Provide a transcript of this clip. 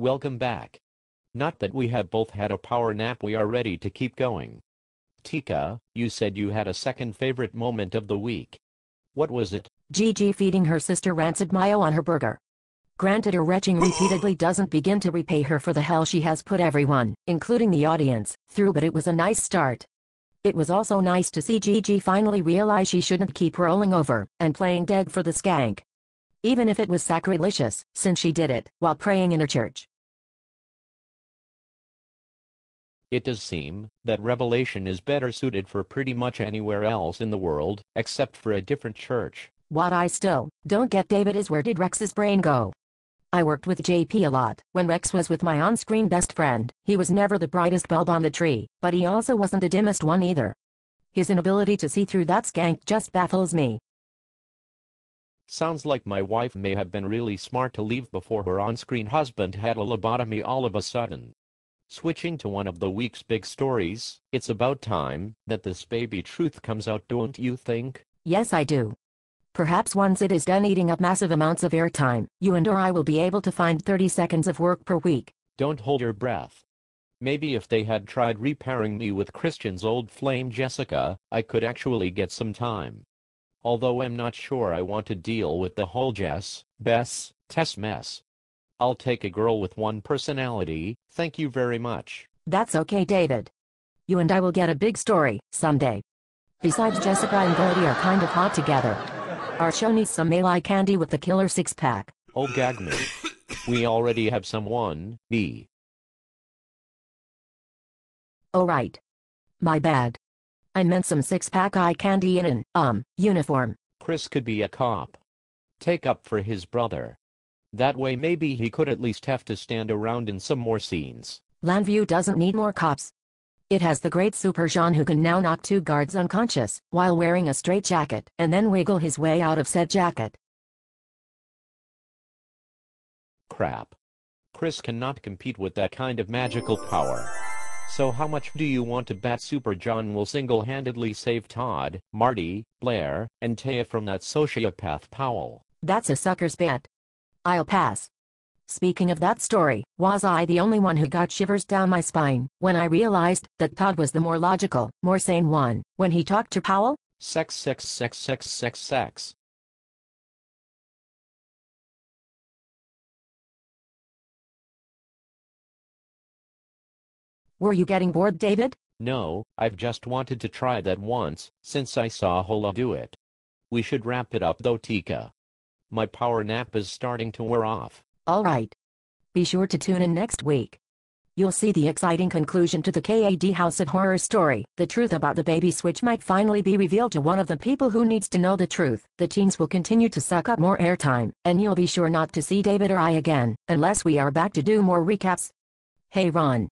Welcome back. Not that we have both had a power nap, we are ready to keep going. Tika, you said you had a second favorite moment of the week. What was it? Gigi feeding her sister rancid mayo on her burger. Granted, her retching repeatedly doesn't begin to repay her for the hell she has put everyone, including the audience, through, but it was a nice start. It was also nice to see Gigi finally realize she shouldn't keep rolling over and playing dead for the skank. Even if it was sacrilegious, since she did it while praying in her church. It does seem that Revelation is better suited for pretty much anywhere else in the world, except for a different church. What I still don't get, David, is where did Rex's brain go? I worked with JP a lot. When Rex was with my on-screen best friend, he was never the brightest bulb on the tree, but he also wasn't the dimmest one either. His inability to see through that skank just baffles me. Sounds like my wife may have been really smart to leave before her on-screen husband had a lobotomy all of a sudden. Switching to one of the week's big stories, it's about time that this baby truth comes out, don't you think? Yes, I do. Perhaps once it is done eating up massive amounts of airtime, you and or I will be able to find 30 seconds of work per week. Don't hold your breath. Maybe if they had tried repairing me with Christian's old flame Jessica, I could actually get some time. Although I'm not sure I want to deal with the whole Tess mess. I'll take a girl with one personality, thank you very much. That's okay, David. You and I will get a big story someday. Besides, Jessica and Goldie are kind of hot together. Our show needs some male eye candy with the killer six-pack. Oh, gag me. We already have someone, B. Oh right. My bad. I meant some six-pack eye candy in an, uniform. Chris could be a cop. Take up for his brother. That way maybe he could at least have to stand around in some more scenes. Landview doesn't need more cops. It has the great Super Jean who can now knock 2 guards unconscious while wearing a straitjacket and then wiggle his way out of said jacket. Crap. Chris cannot compete with that kind of magical power. So how much do you want to bet Super John will single-handedly save Todd, Marty, Blair, and Taya from that sociopath Powell? That's a sucker's bet. I'll pass. Speaking of that story, was I the only one who got shivers down my spine when I realized that Todd was the more logical, more sane one when he talked to Powell? Sex. Were you getting bored, David? No, I've just wanted to try that once, since I saw Hola do it. We should wrap it up though, Tika. My power nap is starting to wear off. Alright. Be sure to tune in next week. You'll see the exciting conclusion to the KAD House of Horror story. The truth about the baby switch might finally be revealed to one of the people who needs to know the truth. The teens will continue to suck up more airtime, and you'll be sure not to see David or I again, unless we are back to do more recaps. Hey Ron.